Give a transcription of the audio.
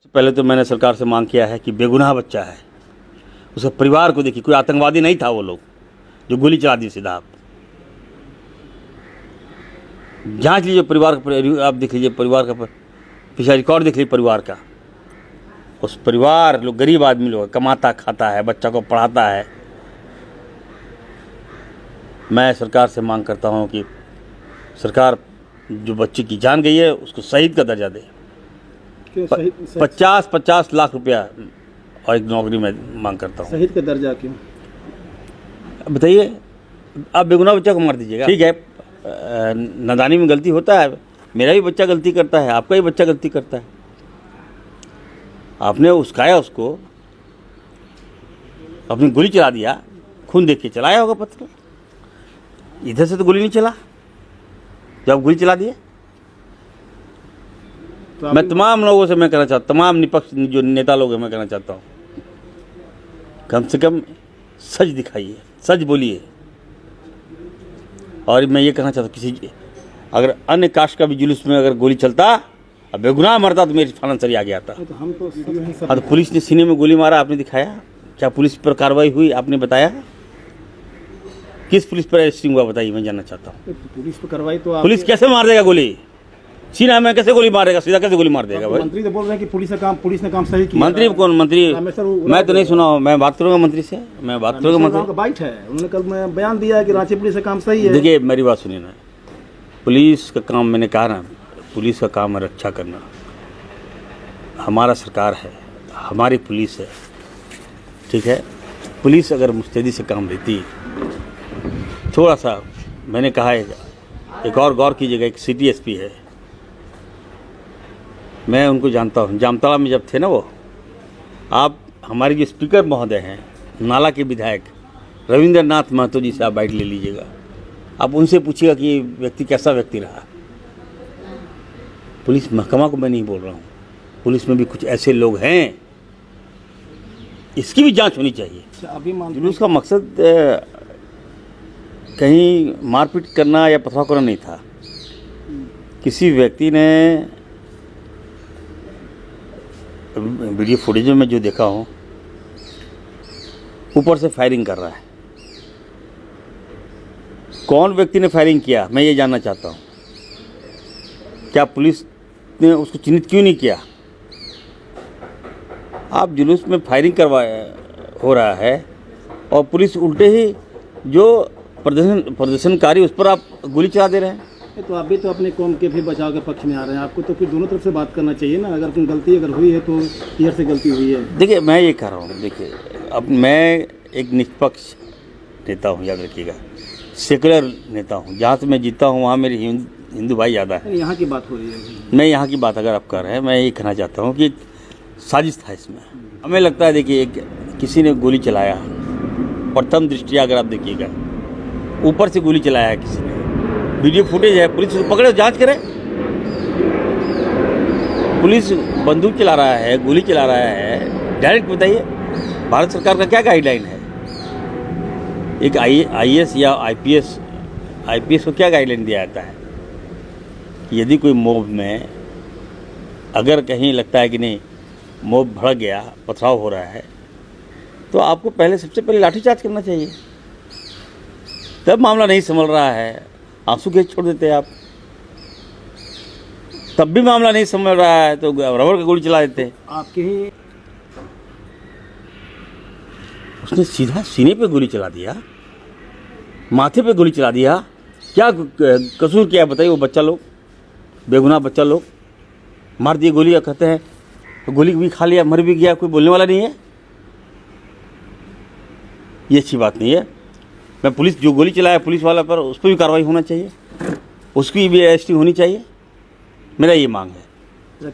पहले तो मैंने सरकार से मांग किया है कि बेगुनाह बच्चा है, उसके परिवार को देखिए, कोई आतंकवादी नहीं था वो लोग जो गोली चला दी सीधा। आप जांच लीजिए परिवार का, आप देख लीजिए परिवार का पिछला रिकॉर्ड देख लीजिए परिवार का। उस परिवार लोग गरीब आदमी लोग, कमाता खाता है, बच्चा को पढ़ाता है। मैं सरकार से मांग करता हूं कि सरकार जो बच्चे की जान गई है उसको शहीद का दर्जा दे। 50 लाख रुपया और एक नौकरी में मांग करता हूँ। शहीद का दर्जा क्यों? बताइए, आप बेगुनाह बच्चा को मार दीजिएगा? ठीक है, नादानी में गलती होता है, मेरा भी बच्चा गलती करता है, आपका भी बच्चा गलती करता है। आपने उस्काया उसको, अपनी गोली चला दिया, खून देख के चलाया होगा पत्थर, इधर से तो गोली नहीं चला जब गोली चला दिए। तो मैं तमाम लोगों से मैं कहना चाहता हूँ, तमाम निपक्ष जो नेता लोग हैं, मैं कहना चाहता हूँ कम से कम सच दिखाइए, सच बोलिए। और मैं ये कहना चाहता हूँ किसी अगर अन्य कास्ट का भी जुलूस में अगर गोली चलता और बेगुनाह मरता तो मेरी फालन सरी आ गया था। तो हम तो तो पुलिस ने सीने में गोली मारा, आपने दिखाया? क्या पुलिस पर कार्रवाई हुई? आपने बताया? किस पुलिस पर अरेस्टिंग हुआ बताइए, मैं जानना चाहता हूँ। पुलिस पर कार्रवाई तो पुलिस कैसे मार देगा गोली? सीना में कैसे गोली मारेगा? सीधा कैसे गोली मार देगा भाई? मंत्री तो बोल रहे हैं कि पुलिस ने काम सही किया। मंत्री कौन? मंत्री मैं तो नहीं सुना हूँ, मैं बात करूँगा मंत्री से, मैं बात करूँगा मंत्री का बाइट है, उन्होंने कल मैं बयान दिया है कि रांची पुलिस का काम सही है। देखिए मेरी बात सुनिए ना, पुलिस का काम, मैंने कहा ना, पुलिस का काम है रक्षा करना। हमारा सरकार है, हमारी पुलिस है, ठीक है। पुलिस अगर मुस्तैदी से काम लेती, थोड़ा सा, मैंने कहा है, एक और गौर कीजिएगा, एक सिटी एसपी है, मैं उनको जानता हूँ, जामताड़ा में जब थे ना वो, आप हमारे जो स्पीकर महोदय हैं, नाला के विधायक रविंद्रनाथ महतो जी से आप बाइट ले लीजिएगा। आप उनसे पूछिएगा कि ये व्यक्ति कैसा व्यक्ति रहा। पुलिस महकमा को मैं नहीं बोल रहा हूँ, पुलिस में भी कुछ ऐसे लोग हैं, इसकी भी जांच होनी चाहिए। अभी जुलूस का मकसद कहीं मारपीट करना या पथराव करना नहीं था। किसी व्यक्ति ने वीडियो फुटेज में जो देखा हूँ, ऊपर से फायरिंग कर रहा है। कौन व्यक्ति ने फायरिंग किया, मैं ये जानना चाहता हूँ। क्या पुलिस ने उसको चिन्हित क्यों नहीं किया? आप जुलूस में फायरिंग हो रहा है और पुलिस उल्टे ही जो प्रदर्शनकारी उस पर आप गोली चला दे रहे हैं। तो आप भी तो अपने कौम के फिर बचाव के पक्ष में आ रहे हैं, आपको तो फिर दोनों तरफ से बात करना चाहिए ना। अगर कोई गलती अगर हुई है तो क्लियर से गलती हुई है। देखिए मैं ये कह रहा हूँ, देखिए अब मैं एक निष्पक्ष नेता हूँ, याद रखिएगा, सेकुलर नेता हूँ। जहाँ से मैं जीता हूँ वहाँ मेरे हिंदू भाई ज़्यादा है। यहाँ की बात हो रही है, मैं यहाँ की बात अगर आप कर रहे हैं, मैं ये कहना चाहता हूँ कि साजिश था इसमें। हमें लगता है, देखिए किसी ने गोली चलाया, प्रथम दृष्टिया अगर आप देखिएगा ऊपर से गोली चलाया है किसी ने, वीडियो फुटेज है, पुलिस पकड़े, जांच करे। पुलिस बंदूक चला रहा है, गोली चला रहा है, डायरेक्ट बताइए भारत सरकार का क्या गाइडलाइन है? एक आईएएस या आईपीएस को क्या गाइडलाइन दिया जाता है कि यदि कोई मॉब में अगर कहीं लगता है कि नहीं मॉब भड़क गया, पथराव हो रहा है, तो आपको सबसे पहले लाठीचार्ज करना चाहिए। तब मामला नहीं संभल रहा है, आंसू गैस छोड़ देते हैं आप। तब भी मामला नहीं संभल रहा है तो रबर का गोली चला देते हैं। आपके ही उसने सीधा सीने पे गोली चला दिया, माथे पे गोली चला दिया। क्या कसूर किया बताइए? वो बच्चा लोग, बेगुनाह बच्चा लोग मार दिए गोली, और कहते हैं तो गोली भी खा लिया, मर भी गया, कोई बोलने वाला नहीं है। ये अच्छी बात नहीं है। मैं पुलिस जो गोली चलाया पुलिस वाला पर, उस पर भी कार्रवाई होना चाहिए, उसकी भी अरेस्टिंग होनी चाहिए। मेरा ये मांग है।